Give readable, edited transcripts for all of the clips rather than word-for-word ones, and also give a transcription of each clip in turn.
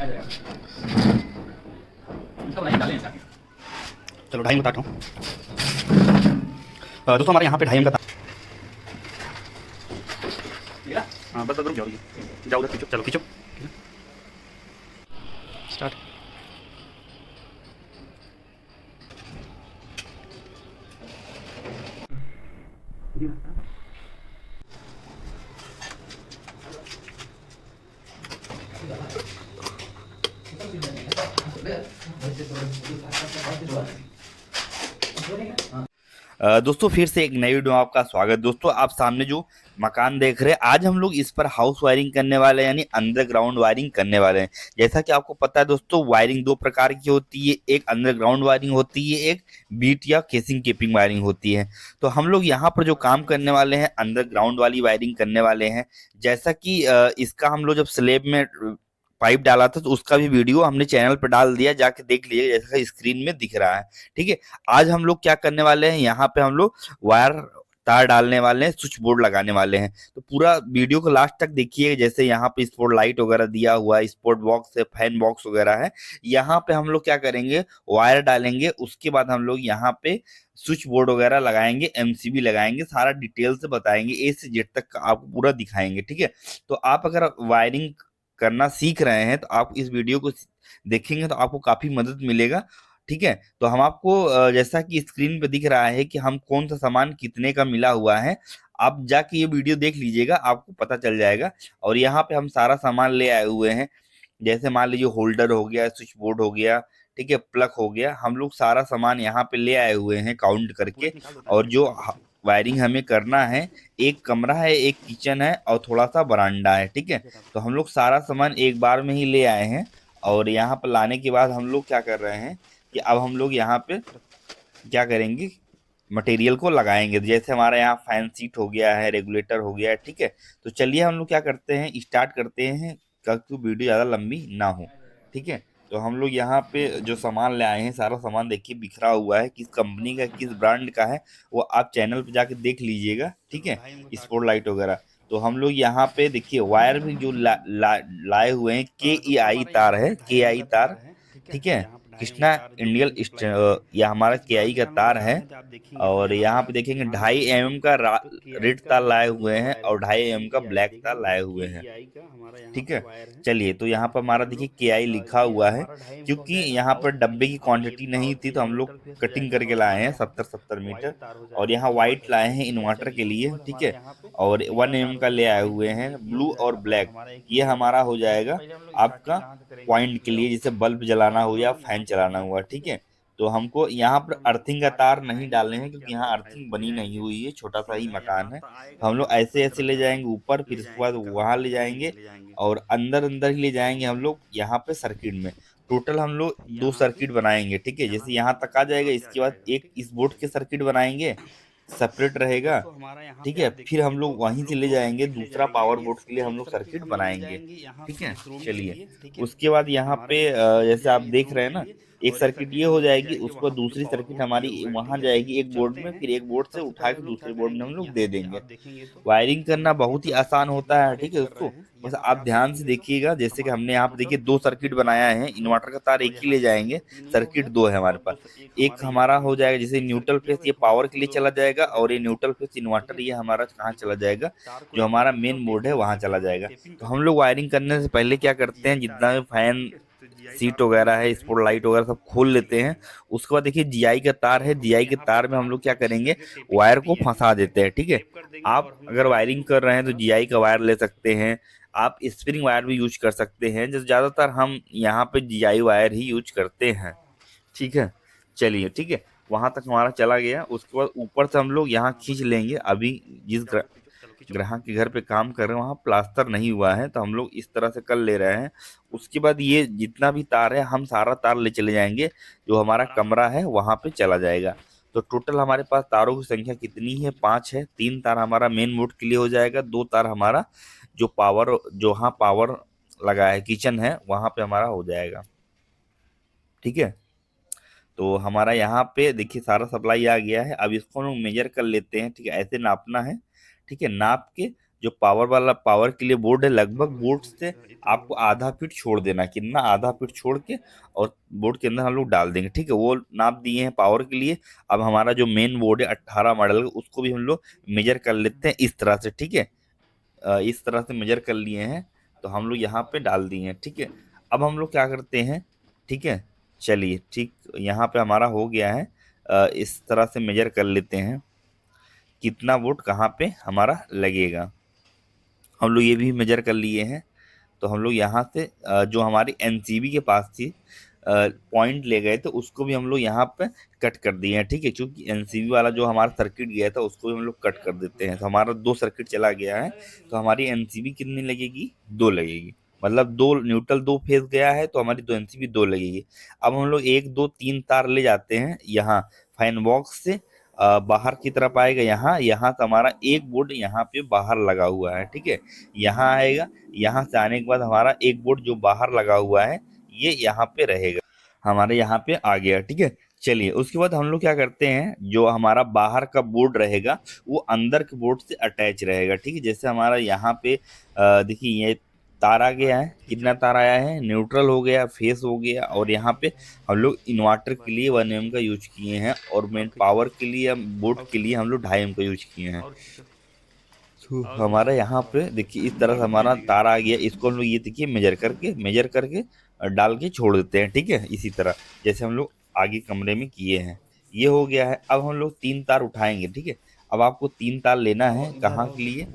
चलो 2.5 बताता हूँ। दोस्तों हमारे यहाँ पे 2.5 का हाँ बस रुक जाओ, जाओ उधर खींचो, चलो खींचो स्टार्ट। दोस्तों फिर से एक नई वीडियो में आपका स्वागत। दोस्तों आप सामने जो मकान देख रहे हैं, आज हम लोग इस पर हाउस वायरिंग करने वाले हैं, यानी अंडरग्राउंड वायरिंग करने वाले हैं। जैसा कि आपको पता है दोस्तों, वायरिंग दो प्रकार की होती है, एक अंडरग्राउंड वायरिंग होती है, एक बीट या केसिंग केपिंग वायरिंग होती है। तो हम लोग यहाँ पर जो काम करने वाले हैं, अंडरग्राउंड वाली वायरिंग करने वाले हैं। जैसा कि इसका हम लोग जब स्लेब में पाइप डाला था तो उसका भी वीडियो हमने चैनल पर डाल दिया, जाके देख लीजिए जैसा स्क्रीन में दिख रहा है। ठीक है, आज हम लोग क्या करने वाले हैं, यहाँ पे हम लोग वायर तार डालने वाले हैं, स्विच बोर्ड लगाने वाले हैं। तो पूरा वीडियो को लास्ट तक देखिए। जैसे यहाँ पे स्पॉट लाइट वगैरह दिया हुआ है, स्पॉट बॉक्स है, फैन बॉक्स वगैरह है। यहाँ पे हम लोग क्या करेंगे, वायर डालेंगे, उसके बाद हम लोग यहाँ पे स्विच बोर्ड वगैरह लगाएंगे, एमसीबी लगाएंगे, सारा डिटेल से बताएंगे, ए से जेड तक आपको पूरा दिखाएंगे। ठीक है, तो आप अगर वायरिंग करना सीख रहे हैं तो आप इस वीडियो को देखेंगे तो आपको काफी मदद मिलेगा। ठीक है, तो हम आपको जैसा कि स्क्रीन पे दिख रहा है कि हम कौन सा सामान कितने का मिला हुआ है, आप जाके ये वीडियो देख लीजिएगा, आपको पता चल जाएगा। और यहाँ पे हम सारा सामान ले आए हुए हैं। जैसे मान लीजिए होल्डर हो गया, स्विच बोर्ड हो गया, ठीक है, प्लग हो गया, हम लोग सारा सामान यहाँ पे ले आए हुए हैं काउंट करके। और जो वायरिंग हमें करना है, एक कमरा है, एक किचन है और थोड़ा सा बरामदा है। ठीक है, तो हम लोग सारा सामान एक बार में ही ले आए हैं। और यहाँ पर लाने के बाद हम लोग क्या कर रहे हैं कि अब हम लोग यहाँ पे क्या करेंगे, मटेरियल को लगाएंगे। जैसे हमारा यहाँ फैन सीट हो गया है, रेगुलेटर हो गया है। ठीक है, तो चलिए हम लोग क्या करते हैं, स्टार्ट करते हैं, ताकि वीडियो ज़्यादा लंबी ना हो। ठीक है, तो हम लोग यहाँ पे जो सामान ले आए हैं, सारा सामान देखिए बिखरा हुआ है, किस कंपनी का किस ब्रांड का है वो आप चैनल पे जाके देख लीजिएगा। ठीक है, स्पॉट लाइट वगैरह। तो हम लोग यहाँ पे देखिए वायर भी जो लाए हुए हैं, KEI तार है, KEI तार। ठीक है, कृष्णा इंडियल यह हमारा KEI का तार है। और यहाँ पे देखेंगे 2.5 mm का रेड तार लाए हुए हैं और 2.5 mm का ब्लैक तार लाए हुए हैं। ठीक है, चलिए, तो यहाँ पर हमारा देखिए KEI लिखा हुआ है, क्योंकि यहाँ पर डब्बे की क्वांटिटी नहीं थी तो हम लोग कटिंग करके लाए हैं 70-70 मीटर। और यहाँ व्हाइट लाए हैं इन्वर्टर के लिए। ठीक है, और 1 mm का ले आए हुए हैं, ब्लू और ब्लैक। ये हमारा हो जाएगा आपका पॉइंट के लिए, जैसे बल्ब जलाना हो या फैन चलाना हुआ। ठीक है, तो हमको यहाँ पर अर्थिंग का तार नहीं डालने हैं, क्योंकि यहाँ अर्थिंग बनी नहीं हुई है, छोटा सा ही मकान है। तो हम लोग ऐसे ऐसे ले जाएंगे ऊपर, फिर उसके बाद वहां ले जाएंगे और अंदर अंदर ही ले जाएंगे हम लोग यहाँ पे सर्किट में। टोटल हम लोग 2 सर्किट बनाएंगे। ठीक है, जैसे यहाँ तक आ जाएगा, इसके बाद एक इस बोर्ड के सर्किट बनाएंगे, सेपरेट रहेगा। ठीक है, फिर हम लोग वहीं से ले जाएंगे, दूसरा पावर बोर्ड के लिए हम लोग सर्किट बनाएंगे। ठीक है, चलिए, उसके बाद यहाँ पे जैसे आप देख रहे हैं ना, एक सर्किट ये हो जाएगी, उसके बाद दूसरी सर्किट हमारी वहां जाएगी एक बोर्ड में, फिर एक बोर्ड से उठा के दूसरे बोर्ड में हम लोग दे देंगे। वायरिंग करना बहुत ही आसान होता है। ठीक है दोस्तों, बस आप ध्यान से देखिएगा। जैसे कि हमने यहाँ पे देखिए 2 सर्किट बनाया है, इन्वर्टर का तार एक ही ले जाएंगे, सर्किट 2 है हमारे पास। एक हमारा हो जाएगा जैसे न्यूट्रल फेस, ये पावर के लिए चला जाएगा, और ये न्यूट्रल फेस इन्वर्टर ये हमारा कहाँ चला जाएगा, जो हमारा मेन बोर्ड है वहां चला जाएगा। तो हम लोग वायरिंग करने से पहले क्या करते हैं, जितना भी फैन सीट वगैरह है, स्पॉट लाइट वगैरह सब खोल लेते हैं। उसके बाद देखिए GI का तार है, GI के तार में हम लोग क्या करेंगे, वायर को फंसा देते हैं। ठीक है, आप अगर वायरिंग कर रहे हैं तो GI का वायर ले सकते हैं, आप स्प्रिंग वायर भी यूज कर सकते हैं, जो ज्यादातर हम यहाँ पे GI वायर ही यूज करते हैं। ठीक है, चलिए, ठीक है, वहां तक हमारा चला गया। उसके बाद ऊपर से हम लोग यहाँ खींच लेंगे। अभी जिस ग्राहक के घर पे काम कर रहे हैं वहाँ प्लास्टर नहीं हुआ है, तो हम लोग इस तरह से कर ले रहे हैं। उसके बाद ये जितना भी तार है हम सारा तार ले चले जाएंगे, जो हमारा कमरा है वहां पे चला जाएगा। तो टोटल हमारे पास तारों की संख्या कितनी है, 5 है। 3 तार हमारा मेन बोर्ड के लिए हो जाएगा, 2 तार हमारा जो पावर, जो हाँ पावर लगा है, किचन है वहां पे हमारा हो जाएगा। ठीक है, तो हमारा यहाँ पे देखिए सारा सप्लाई आ गया है। अब इसको हम लोग मेजर कर लेते हैं। ठीक है, ऐसे नापना है। ठीक है, नाप के जो पावर वाला पावर के लिए बोर्ड है, लगभग बोर्ड से आपको आधा फीट छोड़ देना, कितना आधा फीट छोड़ के और बोर्ड के अंदर हम लोग डाल देंगे। ठीक है, वो नाप दिए हैं पावर के लिए। अब हमारा जो मेन बोर्ड है 18 मॉडल का, उसको भी हम लोग मेजर कर लेते हैं इस तरह से। ठीक है, इस तरह से मेजर कर लिए हैं, तो हम लोग यहाँ पे डाल दिए हैं। ठीक है, अब हम लोग क्या करते हैं, ठीक है, चलिए ठीक, यहाँ पे हमारा हो गया है। इस तरह से मेजर कर लेते हैं कितना वोट कहाँ पे हमारा लगेगा। हम लोग ये भी मेजर कर लिए हैं। तो हम लोग यहाँ से जो हमारी एनसीबी के पास थी पॉइंट ले गए थे, उसको भी हम लोग यहाँ पे कट कर दिए हैं। ठीक है, क्योंकि एनसीबी वाला जो हमारा सर्किट गया था उसको भी हम लोग कट कर देते हैं, तो हमारा 2 सर्किट चला गया है। तो हमारी एनसीबी कितनी लगेगी, 2 लगेगी। मतलब 2 न्यूट्रल 2 फेज गया है, तो हमारी 2 एनसीबी 2 लगेगी। अब हम लोग 1 2 3 तार ले जाते हैं यहाँ फैन बॉक्स से बाहर की तरफ आएगा। यहाँ यहाँ से हमारा एक बोर्ड यहाँ पे बाहर लगा हुआ है। ठीक है, यहाँ आएगा, यहाँ से आने के बाद हमारा एक बोर्ड जो बाहर लगा हुआ है ये यहाँ पे रहेगा, हमारे यहाँ पे आ गया। ठीक है, चलिए उसके बाद हम लोग क्या करते हैं, जो हमारा बाहर का बोर्ड रहेगा वो अंदर के बोर्ड से अटैच रहेगा। ठीक है, जैसे हमारा यहाँ पे देखिए ये तार आ गया है, कितना तार आया है, न्यूट्रल हो गया, फेस हो गया, और यहाँ पे हम लोग इन्वर्टर के लिए 1 एम का यूज किए हैं, और मेन पावर के लिए बोर्ड के लिए हम लोग 2.5 एम का यूज किए हैं। तो हमारा यहाँ पे देखिए इस तरह से हमारा तार आ गया, इसको हम लोग ये देखिए मेजर करके डाल के छोड़ देते हैं। ठीक है, इसी तरह जैसे हम लोग आगे कमरे में किए हैं, ये हो गया है। अब हम लोग 3 तार उठाएंगे। ठीक है, अब आपको 3 तार लेना है, कहाँ के लिए,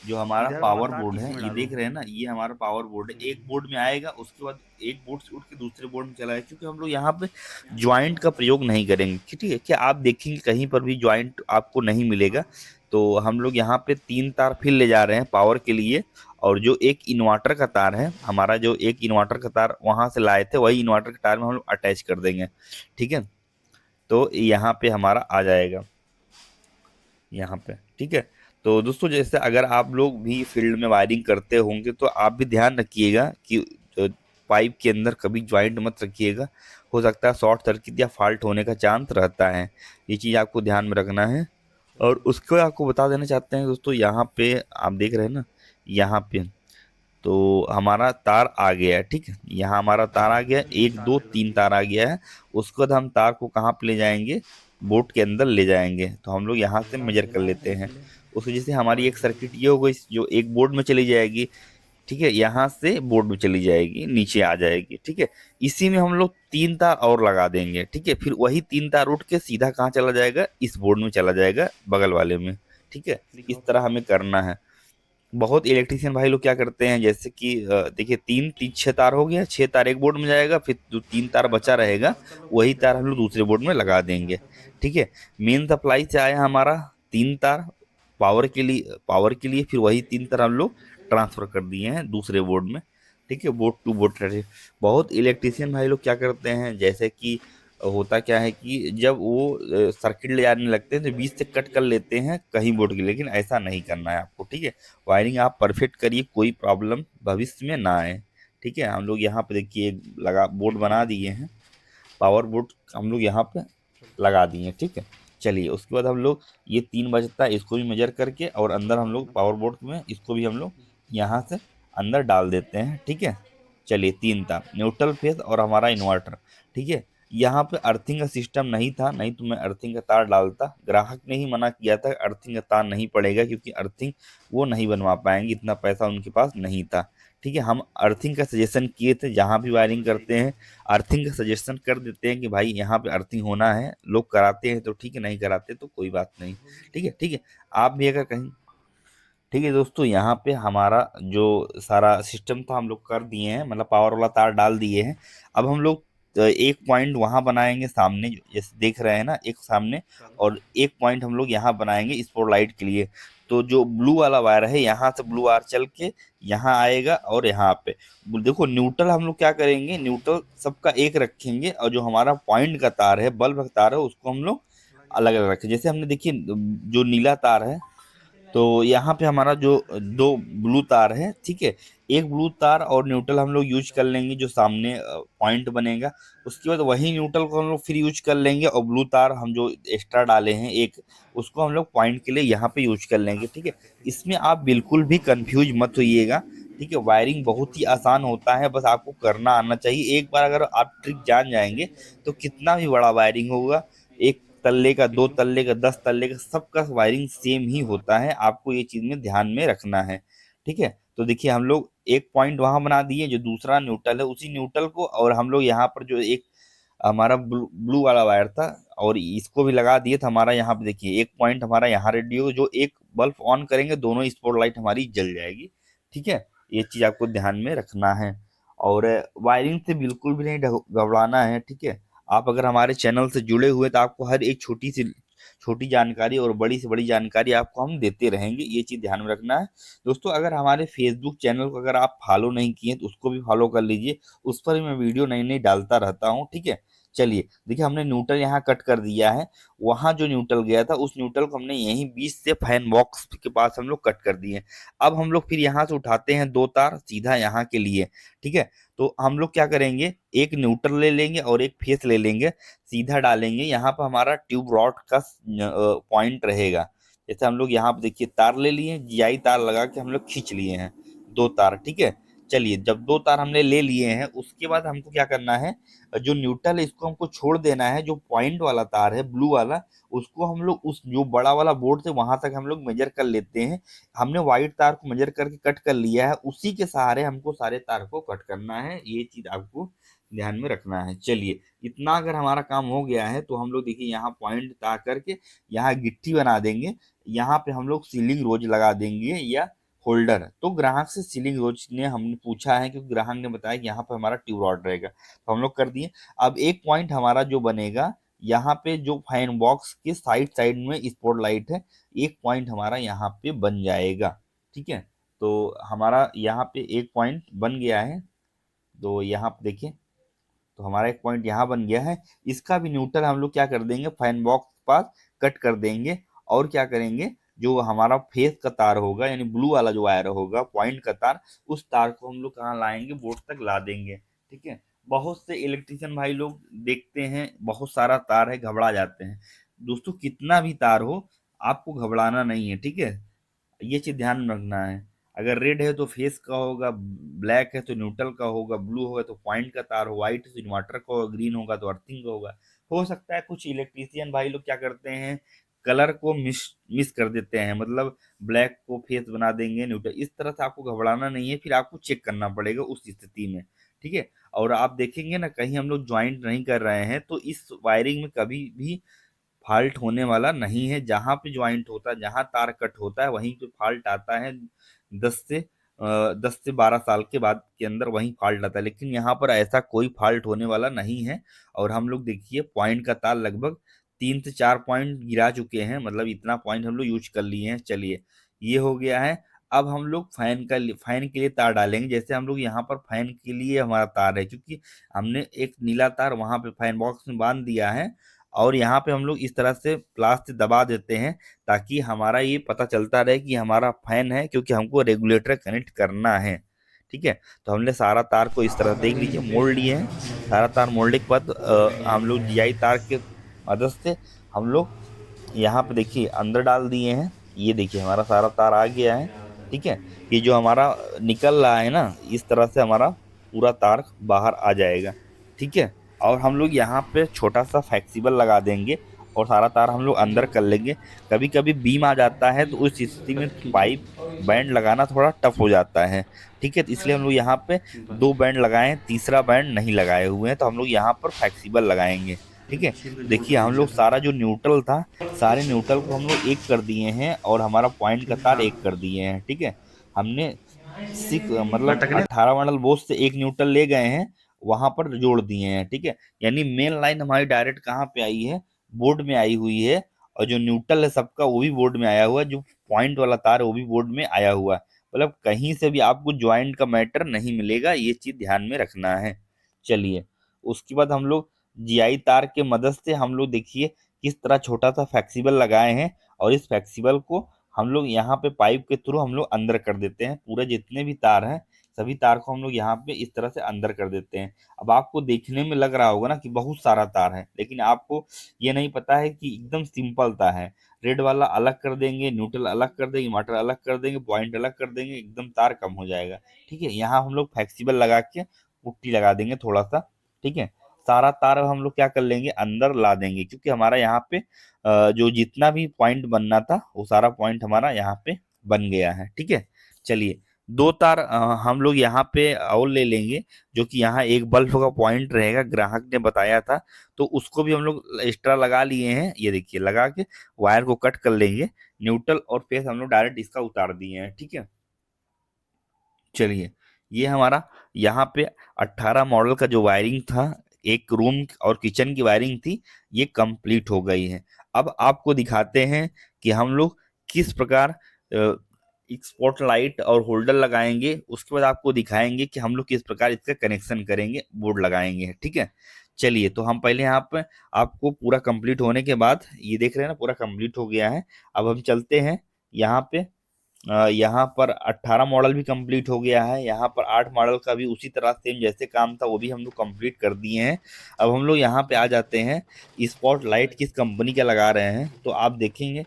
जो हमारा पावर बोर्ड है, ये देख रहे हैं ना, ये हमारा पावर बोर्ड है, एक बोर्ड में आएगा, उसके बाद एक बोर्ड से उठ के दूसरे बोर्ड में चला जाएगा, क्योंकि हम लोग यहाँ पे ज्वाइंट का प्रयोग नहीं करेंगे। ठीक है, क्या आप देखेंगे कहीं पर भी ज्वाइंट आपको नहीं मिलेगा। तो हम लोग यहाँ पे 3 तार फिर ले जा रहे हैं पावर के लिए, और जो एक इन्वर्टर का तार है हमारा, जो एक इन्वर्टर का तार वहां से लाए थे, वही इन्वर्टर के तार में हम लोग अटैच कर देंगे। ठीक है, तो यहाँ पे हमारा आ जाएगा यहाँ पे। ठीक है, तो दोस्तों जैसे अगर आप लोग भी फील्ड में वायरिंग करते होंगे तो आप भी ध्यान रखिएगा कि पाइप के अंदर कभी ज्वाइंट मत रखिएगा, हो सकता है शॉर्ट सर्किट या फॉल्ट होने का चांस रहता है, ये चीज़ आपको ध्यान में रखना है। और उसको आपको बता देना चाहते हैं दोस्तों, यहाँ पे आप देख रहे हैं ना, यहाँ पे तो हमारा तार आ गया है। ठीक है, यहाँ हमारा तार आ गया, 1 2 3 तार आ गया है। उसके बाद हम तार को कहाँ पे ले जाएंगे, बोर्ड के अंदर ले जाएंगे। तो हम लोग यहाँ से मेजर कर लेते हैं, उस वजह से हमारी एक सर्किट ये हो गई जो एक बोर्ड में चली जाएगी। ठीक है, यहाँ से बोर्ड में चली जाएगी, नीचे आ जाएगी। ठीक है, इसी में हम लोग 3 तार और लगा देंगे। ठीक है, फिर वही 3 तार उठ के सीधा कहाँ चला जाएगा, इस बोर्ड में चला जाएगा, बगल वाले में। ठीक है, इस तरह हमें करना है। बहुत इलेक्ट्रिशियन भाई लोग क्या करते हैं, जैसे कि देखिए 6 तार हो गया, 6 तार एक बोर्ड में जाएगा, फिर जो 3 तार बचा रहेगा वही तार हम लोग दूसरे बोर्ड में लगा देंगे। ठीक है, मेन सप्लाई से आया हमारा 3 तार पावर के लिए, फिर वही 3 तार हम लोग ट्रांसफर कर दिए हैं दूसरे बोर्ड में। ठीक है, बोर्ड टू बोर्ड ट्रांसफर। बहुत इलेक्ट्रिशियन भाई लोग क्या करते हैं, जैसे कि होता क्या है कि जब वो सर्किट ले जाने लगते हैं तो बीच से कट कर लेते हैं कहीं बोर्ड की, लेकिन ऐसा नहीं करना है आपको। ठीक है, वायरिंग आप परफेक्ट करिए, कोई प्रॉब्लम भविष्य में ना आए। ठीक है, हम लोग यहाँ पे देखिए लगा बोर्ड बना दिए हैं, पावर बोर्ड हम लोग यहाँ पे लगा दिए हैं। ठीक है, चलिए उसके बाद हम लोग ये 3 बचता है, इसको भी मेजर करके, और अंदर हम लोग पावर बोर्ड में इसको भी हम लोग यहाँ से अंदर डाल देते हैं। ठीक है, चलिए 3 तार, न्यूट्रल फेस और हमारा इन्वर्टर। ठीक है, यहाँ पे अर्थिंग का सिस्टम नहीं था, नहीं तो मैं अर्थिंग का तार डालता। ग्राहक ने ही मना किया था अर्थिंग का तार नहीं पड़ेगा, क्योंकि अर्थिंग वो नहीं बनवा पाएंगे, इतना पैसा उनके पास नहीं था। ठीक है, हम अर्थिंग का सजेशन किए थे, जहाँ भी वायरिंग करते हैं अर्थिंग का सजेशन कर देते हैं कि भाई यहाँ पे अर्थिंग होना है। लोग कराते हैं तो ठीक है, नहीं कराते तो कोई बात नहीं। ठीक है, ठीक है, आप भी अगर कहीं, ठीक है दोस्तों, यहाँ पे हमारा जो सारा सिस्टम था हम लोग कर दिए हैं, मतलब पावर वाला तार डाल दिए हैं। अब हम लोग एक पॉइंट वहाँ बनाएंगे सामने, जैसे देख रहे हैं ना, एक सामने, और एक पॉइंट हम लोग यहाँ बनाएंगे स्पॉट लाइट के लिए। तो जो ब्लू वाला वायर है, यहाँ से ब्लू वायर चल के यहाँ आएगा, और यहाँ पे देखो न्यूट्रल हम लोग क्या करेंगे, न्यूट्रल सबका एक रखेंगे, और जो हमारा पॉइंट का तार है, बल्ब का तार है, उसको हम लोग अलग अलग रखें। जैसे हमने देखिए जो नीला तार है, तो यहाँ पे हमारा जो 2 ब्लू तार है, ठीक है, एक ब्लू तार और न्यूट्रल हम लोग यूज कर लेंगे जो सामने पॉइंट बनेगा। उसके बाद वही न्यूट्रल को हम लोग फिर यूज कर लेंगे और ब्लू तार हम जो एक्स्ट्रा डाले हैं एक, उसको हम लोग पॉइंट के लिए यहाँ पे यूज कर लेंगे। ठीक है, इसमें आप बिल्कुल भी कंफ्यूज मत होइएगा। ठीक है, वायरिंग बहुत ही आसान होता है, बस आपको करना आना चाहिए। एक बार अगर आप ट्रिक जान जाएंगे तो कितना भी बड़ा वायरिंग होगा, एक तल्ले का, दो तल्ले का, 10 तल्ले का, सबका वायरिंग सेम ही होता है। आपको ये चीज में ध्यान में रखना है। ठीक है, तो देखिए हम लोग एक पॉइंट वहां बना दिए, जो दूसरा न्यूट्रल है उसी न्यूट्रल को, और हम लोग यहाँ पर जो एक हमारा ब्लू वाला वायर था और इसको भी लगा दिए, तो हमारा यहाँ पे देखिए एक पॉइंट हमारा यहाँ रेडी हो, जो एक बल्ब ऑन करेंगे दोनों स्पॉट लाइट हमारी जल जाएगी। ठीक है, ये चीज आपको ध्यान में रखना है। और वायरिंग से बिल्कुल भी नहीं घबराना है। ठीक है, आप अगर हमारे चैनल से जुड़े हुए तो आपको हर एक छोटी सी छोटी जानकारी और बड़ी से बड़ी जानकारी आपको हम देते रहेंगे, ये चीज ध्यान में रखना है। दोस्तों, अगर हमारे फेसबुक चैनल को अगर आप फॉलो नहीं किए तो उसको भी फॉलो कर लीजिए, उस पर भी मैं वीडियो नई नई डालता रहता हूँ। ठीक है, चलिए देखिए हमने न्यूट्रल यहाँ कट कर दिया है। वहां जो न्यूट्रल गया था उस न्यूट्रल को हमने यहीं बीच से फैन बॉक्स के पास हम लोग कट कर दिए। अब हम लोग फिर यहाँ से उठाते हैं दो तार सीधा यहाँ के लिए। ठीक है, तो हम लोग क्या करेंगे, एक न्यूट्रल ले लेंगे और एक फेस ले लेंगे, सीधा डालेंगे। यहाँ पर हमारा ट्यूब रॉड का पॉइंट रहेगा। जैसे हम लोग यहाँ पे देखिए तार ले लिए, जीआई तार लगा के हम लोग खींच लिए हैं दो तार। ठीक है, चलिए जब दो तार हमने ले लिए हैं उसके बाद हमको क्या करना है, जो न्यूट्रल है इसको हमको छोड़ देना है। जो पॉइंट वाला तार है ब्लू वाला, उसको हम लोग उस जो बड़ा वाला बोर्ड से वहां तक हम लोग मेजर कर लेते हैं। हमने व्हाइट तार को मेजर करके कट कर लिया है, उसी के सहारे हमको सारे तार को कट करना है। ये चीज आपको ध्यान में रखना है। चलिए, इतना अगर हमारा काम हो गया है तो हम लोग देखिए यहाँ पॉइंट ता करके यहाँ गिट्टी बना देंगे। यहाँ पे हम लोग सीलिंग रोज लगा देंगे या होल्डर। तो ग्राहक से सीलिंग रोज ने हमने पूछा है, क्योंकि ग्राहक ने बताया कि यहाँ पे हमारा ट्यूब रॉड रहेगा, तो हम लोग कर दिए। अब एक पॉइंट हमारा जो बनेगा, यहाँ पे जो फैन बॉक्स के साइड साइड में स्पॉट लाइट है, एक पॉइंट हमारा यहाँ पे बन जाएगा। ठीक है, तो हमारा यहाँ पे एक पॉइंट बन गया है। तो यहाँ पे देखिए, तो हमारा एक पॉइंट यहाँ बन गया है। इसका भी न्यूट्रल हम लोग क्या कर देंगे, फैन बॉक्स के पास कट कर देंगे। और क्या करेंगे, जो हमारा फेस का तार होगा यानी ब्लू वाला जो वायर होगा पॉइंट का तार, उस तार को हम लोग कहाँ लाएंगे, बोर्ड तक ला देंगे। ठीक है, बहुत से इलेक्ट्रिशियन भाई लोग देखते हैं बहुत सारा तार है, घबरा जाते हैं। दोस्तों, कितना भी तार हो आपको घबराना नहीं है। ठीक है, ये चीज ध्यान में रखना है। अगर रेड है तो फेस का होगा, ब्लैक है तो न्यूट्रल का होगा, ब्लू होगा तो पॉइंट का तार हो, व्हाइट है तो इन्वर्टर का होगा, ग्रीन होगा तो अर्थिंग का होगा। हो सकता है कुछ इलेक्ट्रीशियन भाई लोग क्या करते हैं, कलर को मिस मिस कर देते हैं, मतलब ब्लैक को फेस बना देंगे न्यूट्रल। इस तरह से आपको घबराना नहीं है, फिर आपको चेक करना पड़ेगा उस स्थिति में। ठीक है, और आप देखेंगे ना कहीं हम लोग ज्वाइंट नहीं कर रहे हैं तो इस वायरिंग में कभी भी फॉल्ट होने वाला नहीं है। जहां पे ज्वाइंट होता है, जहां तार कट होता है, वहीं पे फॉल्ट आता है। 10 से 12 साल के बाद के अंदर वहीं फॉल्ट आता है, लेकिन यहाँ पर ऐसा कोई फॉल्ट होने वाला नहीं है। और हम लोग देखिए पॉइंट का तार लगभग 3 से 4 पॉइंट गिरा चुके हैं, मतलब इतना पॉइंट हम लोग यूज कर लिए हैं। चलिए, ये हो गया है। अब हम लोग फैन के लिए तार डालेंगे। जैसे हम लोग यहाँ पर फैन के लिए हमारा तार है, क्योंकि हमने एक नीला तार वहां पे फैन बॉक्स में बांध दिया है, और यहाँ पे हम लोग इस तरह से प्लास से दबा देते हैं ताकि हमारा ये पता चलता रहे कि हमारा फैन है, क्योंकि हमको रेगुलेटर कनेक्ट करना है। ठीक है, तो हमने सारा तार को इस तरह देख लीजिए मोड़ लिए हैं। सारा तार मोड़ने के बाद हम लोग जीआई तार के मदद से हम लोग यहाँ पे देखिए अंदर डाल दिए हैं। ये देखिए हमारा सारा तार आ गया है। ठीक है, ये जो हमारा निकल रहा है ना, इस तरह से हमारा पूरा तार बाहर आ जाएगा। ठीक है, और हम लोग यहाँ पे छोटा सा फ्लेक्सिबल लगा देंगे और सारा तार हम लोग अंदर कर लेंगे। कभी कभी बीम आ जाता है तो उस स्थिति में पाइप बैंड लगाना थोड़ा टफ हो जाता है। ठीक है, तो इसलिए हम लोग यहाँ पे 2 बैंड लगाए हैं, तीसरा बैंड नहीं लगाए हुए हैं, तो हम लोग यहाँ पर फ्लेक्सिबल लगाएंगे। ठीक है, देखिए हम लोग सारा जो न्यूट्रल था, सारे न्यूट्रल को हम लोग एक कर दिए हैं और हमारा पॉइंट का तार एक कर दिए हैं। ठीक है, हमने सिक्स मतलब 18 मॉडल बोस से एक न्यूट्रल ले गए हैं, वहां पर जोड़ दिए हैं। ठीक है, यानी मेन लाइन हमारी डायरेक्ट कहाँ पे आई है, बोर्ड में आई हुई है। और जो न्यूट्रल है सबका वो भी बोर्ड में आया हुआ है, जो पॉइंट वाला तार है वो भी बोर्ड में आया हुआ है। मतलब कहीं से भी आपको ज्वाइंट का मैटर नहीं मिलेगा, ये चीज ध्यान में रखना है। चलिए, उसके बाद हम लोग जीआई तार के मदद से हम लोग देखिए किस तरह छोटा सा फ्लेक्सिबल लगाए हैं, और इस फ्लेक्सिबल को हम लोग यहाँ पे पाइप के थ्रू हम लोग अंदर कर देते हैं। पूरे जितने भी तार हैं सभी तार को हम लोग यहाँ पे इस तरह से अंदर कर देते हैं। अब आपको देखने में लग रहा होगा ना कि बहुत सारा तार है, लेकिन आपको ये नहीं पता है कि एकदम सिंपल तार है। रेड वाला अलग कर देंगे, न्यूट्रल अलग कर देंगे, इन्वर्टर अलग कर देंगे, पॉइंट अलग कर देंगे, एकदम तार कम हो जाएगा। ठीक है, यहाँ हम लोग फ्लेक्सिबल लगा के पुट्टी लगा देंगे थोड़ा सा। ठीक है, सारा तार हम लोग क्या कर लेंगे, अंदर ला देंगे, क्योंकि हमारा यहाँ पे जो जितना भी पॉइंट बनना था वो सारा पॉइंट हमारा यहाँ पे बन गया है। ठीक है, चलिए दो तार हम लोग यहाँ पे और ले लेंगे, जो कि यहाँ एक बल्ब का पॉइंट रहेगा, ग्राहक ने बताया था, तो उसको भी हम लोग एक्स्ट्रा लगा लिए हैं। ये देखिए लगा के वायर को कट कर लेंगे, न्यूट्रल और फेस हम लोग डायरेक्ट इसका उतार दिए हैं। ठीक है, चलिए ये हमारा यहाँ पे 18 मॉडल का जो वायरिंग था, एक रूम और किचन की वायरिंग थी, ये कंप्लीट हो गई है। अब आपको दिखाते हैं कि हम लोग किस प्रकार एक स्पॉट लाइट और होल्डर लगाएंगे। उसके बाद आपको दिखाएंगे कि हम लोग किस प्रकार इसका कनेक्शन करेंगे, बोर्ड लगाएंगे। ठीक है, चलिए तो हम पहले यहाँ पे आपको पूरा कंप्लीट होने के बाद, ये देख रहे हैं ना पूरा कंप्लीट हो गया है। अब हम चलते हैं यहाँ पे, यहाँ पर 18 मॉडल भी कंप्लीट हो गया है, यहाँ पर 8 मॉडल का भी उसी तरह सेम जैसे काम था वो भी हम लोग कंप्लीट कर दिए हैं। अब हम लोग यहाँ पे आ जाते हैं, स्पॉट लाइट किस कंपनी का लगा रहे हैं, तो आप देखेंगे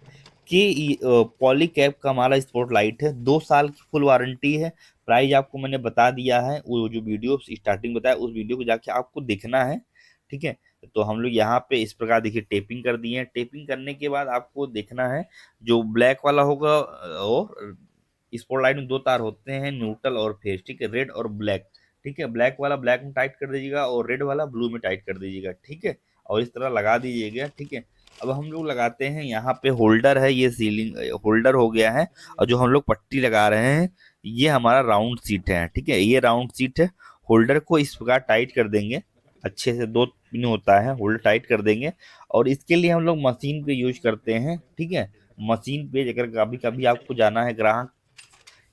कि पॉलीकैब का हमारा स्पॉट लाइट है, 2 साल की फुल वारंटी है। प्राइस आपको मैंने बता दिया है, वो जो वीडियो स्टार्टिंग बताया उस वीडियो को जाके आपको देखना है। ठीक है, तो हम लोग यहाँ पे इस प्रकार देखिए टेपिंग कर दिए हैं। टेपिंग करने के बाद आपको देखना है, जो ब्लैक वाला होगा और स्पॉट लाइट में दो तार होते हैं, न्यूट्रल और फेज। ठीक है, रेड और ब्लैक। ठीक है, ब्लैक वाला ब्लैक में टाइट कर दीजिएगा और रेड वाला ब्लू में टाइट कर दीजिएगा। ठीक है, और इस तरह लगा दीजिएगा। ठीक है, अब हम लोग लगाते हैं यहाँ पे होल्डर है, ये सीलिंग होल्डर हो गया है, और जो हम लोग पट्टी लगा रहे हैं ये हमारा राउंड सीट है। ठीक है, ये राउंड सीट है। होल्डर को इस प्रकार टाइट कर देंगे, अच्छे से 2 पिन होता है, होल्डर टाइट कर देंगे। और इसके लिए हम लोग मशीन पे यूज करते हैं। ठीक है, मशीन पे अगर कभी कभी आपको जाना है ग्राहक,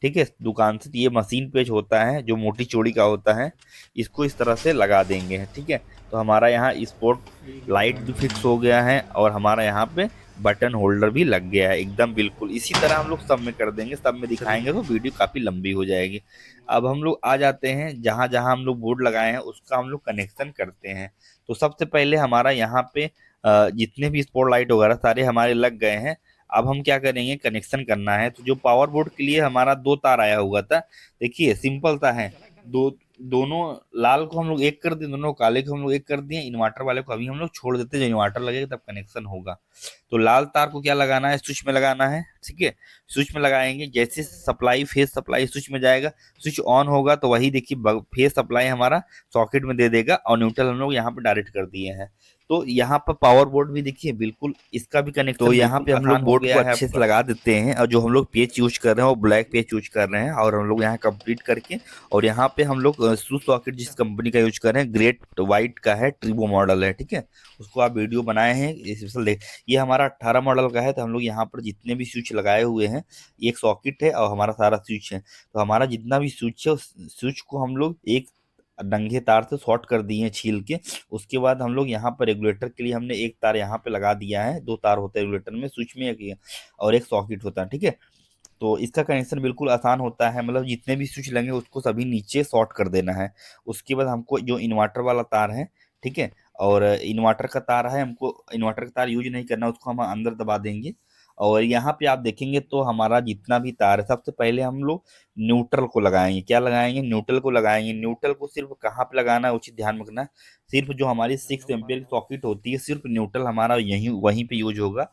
ठीक है, दुकान से, तो ये मशीन पेज होता है जो मोटी चौड़ी का होता है, इसको इस तरह से लगा देंगे। ठीक है, तो हमारा यहाँ स्पॉट लाइट भी फिक्स हो गया है और हमारा यहाँ पे बटन होल्डर भी लग गया है एकदम बिल्कुल। इसी तरह हम लोग सब में कर देंगे, सब में दिखाएंगे तो वीडियो काफ़ी लंबी हो जाएगी। अब हम लोग आ जाते हैं जहाँ जहाँ हम लोग बोर्ड लगाए हैं उसका हम लोग कनेक्शन करते हैं। तो सबसे पहले हमारा यहाँ पे जितने भी स्पॉट लाइट वगैरह सारे हमारे लग गए हैं। अब हम क्या करेंगे, कनेक्शन करना है। तो जो पावर बोर्ड के लिए हमारा 2 तार आया हुआ था, देखिए सिंपल सा है, दो दोनों लाल को हम लोग एक कर दिए, दोनों काले को हम लोग एक कर दिए, इन्वर्टर वाले को अभी हम लोग छोड़ देते हैं, जब इन्वर्टर लगेगा तब कनेक्शन होगा। तो लाल तार को क्या लगाना है, स्विच में लगाना है। ठीक है, स्विच में लगाएंगे, जैसे सप्लाई फेस सप्लाई स्विच में जाएगा, स्विच ऑन होगा तो वही देखिए फेस सप्लाई हमारा सॉकेट में दे देगा, और न्यूट्रल हम लोग यहाँ पे डायरेक्ट कर दिए हैं। तो यहाँ पर पावर बोर्ड भी देखिए बिल्कुल इसका भी कनेक्शन, तो यहाँ पे हम लोग बोर्ड को अच्छे से लगा देते हैं, और जो हम लोग पेच यूज कर रहे हैं वो ब्लैक पेच यूज कर रहे हैं, और हम लोग यहाँ कंप्लीट करके, और यहाँ पे हम लोग शू सॉकेट जिस कंपनी का यूज कर रहे हैं, ग्रेट वाइट का है, ट्रिबो मॉडल है। ठीक है, उसको आप वीडियो बनाए हैं स्पेशल देख, ये हमारा 18 मॉडल का है। तो हम लोग यहाँ पर जितने भी स्विच लगाए हुए हैं, एक सॉकेट है और हमारा सारा स्विच है, तो हमारा जितना भी स्विच है उस स्विच को हम लोग एक नंगे तार से शॉर्ट कर दिए हैं छील के। उसके बाद हम लोग यहाँ पर रेगुलेटर के लिए हमने एक तार यहाँ पे लगा दिया है, 2 तार होते हैं रेगुलेटर में, स्विच में एक और एक सॉकेट होता है। ठीक है, तो इसका कनेक्शन बिल्कुल आसान होता है, मतलब जितने भी स्विच लगे उसको सभी नीचे शॉर्ट कर देना है। उसके बाद हमको जो इन्वर्टर वाला तार है, ठीक है, और इन्वर्टर का तार है, हमको इन्वर्टर का तार यूज नहीं करना, उसको हम अंदर दबा देंगे। और यहाँ पे आप देखेंगे तो हमारा जितना भी तार है, सबसे पहले हम लोग न्यूट्रल को लगाएंगे। क्या लगाएंगे, न्यूट्रल को लगाएंगे। न्यूट्रल को सिर्फ कहाँ पे लगाना है उचित ध्यान में रखना, सिर्फ जो हमारी 6 एम्पियर की सॉकेट होती है, सिर्फ न्यूट्रल हमारा यहीं वहीं पे यूज होगा।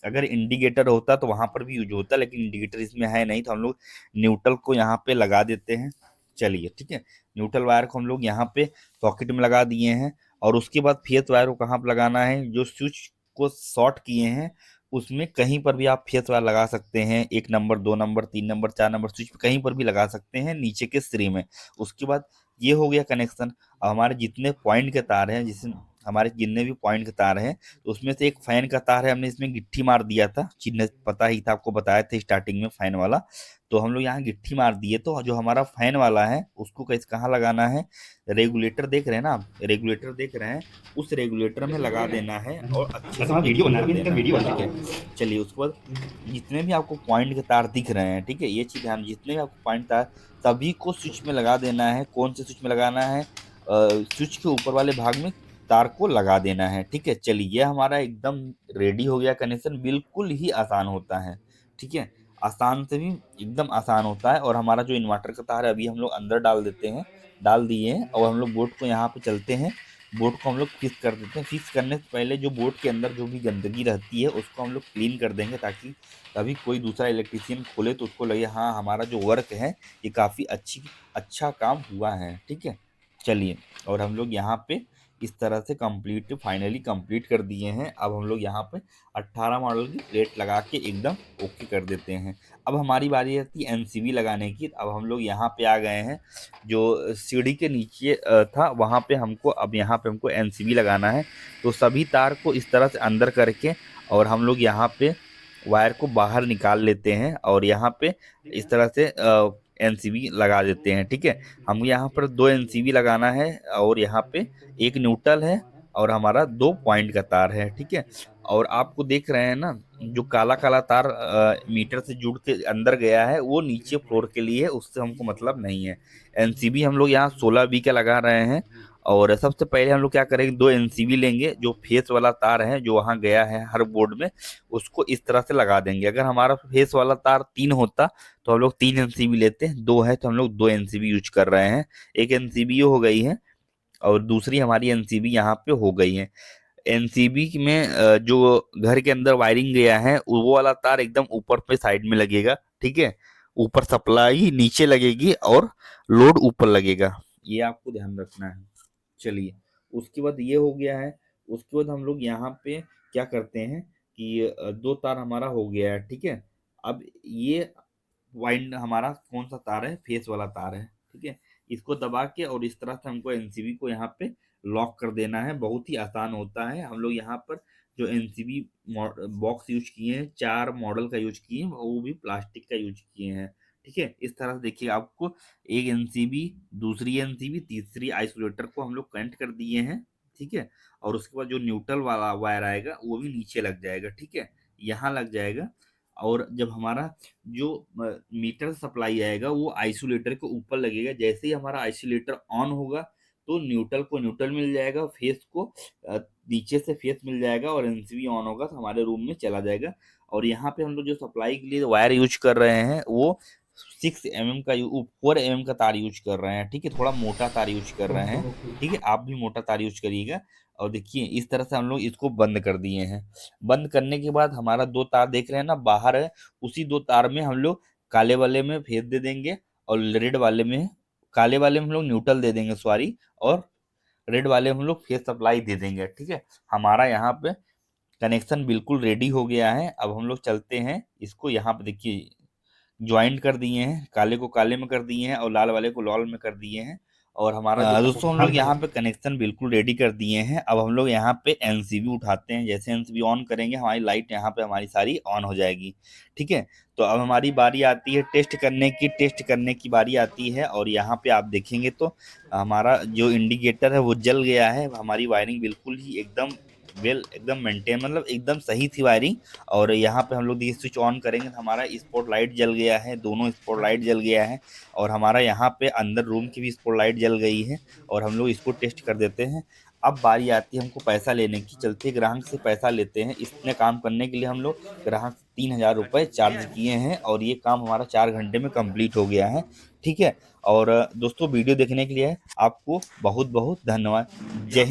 अगर इंडिकेटर होता तो वहां पर भी यूज होता, लेकिन इंडिकेटर इसमें है नहीं, तो हम लोग न्यूट्रल को यहाँ पे लगा देते हैं। चलिए ठीक है, न्यूट्रल वायर को हम लोग यहाँ पे सॉकेट में लगा दिए हैं। और उसके बाद फेस वायर को कहाँ पे लगाना है, जो स्विच को शॉर्ट किए हैं उसमें कहीं पर भी आप फेस वायर लगा सकते हैं, 1 number 2 number 3 number 4 number switch पे कहीं पर भी लगा सकते हैं नीचे के सिरे में। उसके बाद ये हो गया कनेक्शन। अब हमारे जितने पॉइंट के तार हैं, जिसमें हमारे जितने भी पॉइंट के तार हैं, तो उसमें से एक फैन का तार है, हमने इसमें गिट्टी मार दिया था, चिन्ह पता ही था आपको, बताया था स्टार्टिंग में फैन वाला। तो हम लोग यहाँ गिट्टी मार दिए। तो जो हमारा फैन वाला है उसको कैसे कहाँ लगाना है, रेगुलेटर देख रहे हैं ना आप, रेगुलेटर देख रहे हैं, उस रेगुलेटर में लगा देना है और अच्छे से वीडियो फिटिंग बना कर रहा देना है, वीडियो बना ठीक है। चलिए उसके बाद जितने भी आपको पॉइंट के तार दिख रहे हैं, ठीक है, ये चीज़ ध्यान, जितने भी आपको पॉइंट तार सभी को स्विच में लगा देना है। कौन से स्विच में लगाना है, स्विच के ऊपर वाले भाग में तार को लगा देना है, ठीक है। चलिए ये हमारा एकदम रेडी हो गया कनेक्शन, बिल्कुल ही आसान होता है, ठीक है। आसान से भी एकदम आसान होता है। और हमारा जो इन्वर्टर का तार है अभी हम लोग अंदर डाल देते हैं, डाल दिए हैं, और हम लोग बोर्ड को यहाँ पे चलते हैं, बोर्ड को हम लोग फिक्स कर देते हैं। फिक्स करने से पहले जो बोर्ड के अंदर जो भी गंदगी रहती है उसको हम लोग क्लीन कर देंगे, ताकि कभी कोई दूसरा इलेक्ट्रीशियन खोले तो उसको लगे हाँ हमारा जो वर्क है ये काफ़ी अच्छा काम हुआ है, ठीक है। चलिए, और हम लोग यहाँ पे इस तरह से फाइनली कंप्लीट कर दिए हैं। अब हम लोग यहाँ पे 18 मॉडल की प्लेट लगा के एकदम ओके कर देते हैं। अब हमारी बारी आती है एनसीबी लगाने की। अब हम लोग यहाँ पे आ गए हैं, जो सीढ़ी के नीचे था वहाँ पे हमको, अब यहाँ पे हमको एनसीबी लगाना है। तो सभी तार को इस तरह से अंदर करके और हम लोग यहाँ पे वायर को बाहर निकाल लेते हैं और यहाँ पे इस तरह से एनसीबी लगा देते हैं, ठीक है। हम यहाँ पर 2 एनसीबी लगाना है और यहाँ पे एक न्यूट्रल है और हमारा 2 पॉइंट का तार है, ठीक है। और आपको देख रहे हैं ना, जो काला काला तार मीटर से जुड़ के अंदर गया है वो नीचे फ्लोर के लिए है, उससे हमको मतलब नहीं है। एनसीबी हम लोग यहाँ 16 बी का लगा रहे हैं। और सबसे पहले हम लोग क्या करेंगे, 2 एनसीबी लेंगे, जो फेस वाला तार है जो वहाँ गया है हर बोर्ड में, उसको इस तरह से लगा देंगे। अगर हमारा फेस वाला तार 3 होता तो हम लोग 3 एनसीबी लेते हैं, 2 है तो हम लोग 2 एनसीबी यूज कर रहे हैं। एक एनसीबी हो गई है और दूसरी हमारी एनसीबी यहाँ पे हो गई है। एनसीबी में जो घर के अंदर वायरिंग गया है वो वाला तार एकदम ऊपर पे साइड में लगेगा, ठीक है। ऊपर सप्लाई नीचे लगेगी और लोड ऊपर लगेगा, ये आपको ध्यान रखना है। चलिए, उसके बाद ये हो गया है। उसके बाद हम लोग यहाँ पे क्या करते हैं कि 2 तार हमारा हो गया है, ठीक है। अब ये वाइंड हमारा कौन सा तार है, फेस वाला तार है, ठीक है। इसको दबा के और इस तरह से हमको एनसीबी को यहाँ पे लॉक कर देना है। बहुत ही आसान होता है। हम लोग यहाँ पर जो एनसीबी बॉक्स यूज किए हैं, 4 मॉडल का यूज किए हैं, वो भी प्लास्टिक का यूज किए हैं, ठीक है। इस तरह से देखिए, आपको एक एनसीबी, दूसरी एनसीबी, तीसरी आइसोलेटर को हम लोग कनेक्ट कर दिए हैं, ठीक है। और उसके बाद जो न्यूट्रल वाला वायर आएगा वो भी नीचे लग जाएगा, ठीक है, यहाँ लग जाएगा। और जब हमारा जो मीटर सप्लाई आएगा वो आइसोलेटर के ऊपर लगेगा। जैसे ही हमारा आइसोलेटर ऑन होगा तो न्यूट्रल को न्यूट्रल मिल जाएगा, फेस को नीचे से फेस मिल जाएगा, और एनसीबी ऑन होगा तो हमारे रूम में चला जाएगा। और यहाँ पे हम लोग जो सप्लाई के लिए वायर यूज कर रहे हैं वो 6 mm का 4 mm का तार यूज कर रहे हैं, ठीक है। थोड़ा मोटा तार यूज कर रहे हैं, ठीक है। आप भी मोटा तार यूज करिएगा। और देखिए इस तरह से हम लोग इसको बंद कर दिए हैं। बंद करने के बाद हमारा 2 तार देख रहे हैं ना बाहर है, उसी 2 तार में हम लोग काले वाले में फेस दे देंगे और रेड वाले में, काले वाले में हम लोग न्यूट्रल दे देंगे सॉरी, और रेड वाले में हम लोग फेस सप्लाई दे देंगे, ठीक है। हमारा यहाँ पे कनेक्शन बिल्कुल रेडी हो गया है। अब हम लोग चलते हैं इसको, यहाँ पे देखिए ज्वाइंट कर दिए हैं, काले को काले में कर दिए हैं और लाल वाले को लाल में कर दिए हैं। और हमारा जो दोस्तों हम लोग यहाँ पे कनेक्शन बिल्कुल रेडी कर दिए हैं। अब हम लोग यहाँ पे एनसीबी उठाते हैं। जैसे एनसीबी ऑन करेंगे हमारी लाइट यहाँ पे हमारी सारी ऑन हो जाएगी, ठीक है। तो अब हमारी बारी आती है टेस्ट करने की बारी आती है। और यहाँ पे आप देखेंगे तो हमारा जो इंडिकेटर है वो जल गया है। हमारी वायरिंग बिल्कुल ही एकदम एकदम मेंटेन, मतलब एकदम सही थी वायरिंग। और यहाँ पे हम लोग देखिए स्विच ऑन करेंगे तो हमारा स्पॉट लाइट जल गया है, दोनों स्पॉट लाइट जल गया है। और हमारा यहाँ पे अंदर रूम की भी स्पॉट लाइट जल गई है। और हम लोग इसको टेस्ट कर देते हैं। अब बारी आती है हमको पैसा लेने की। चलते ग्राहक से पैसा लेते हैं। इतने काम करने के लिए हम लोग ग्राहक 3000 रुपये चार्ज किए हैं और ये काम हमारा 4 घंटे में कंप्लीट हो गया है, ठीक है। और दोस्तों वीडियो देखने के लिए आपको बहुत बहुत धन्यवाद। जय हिंद।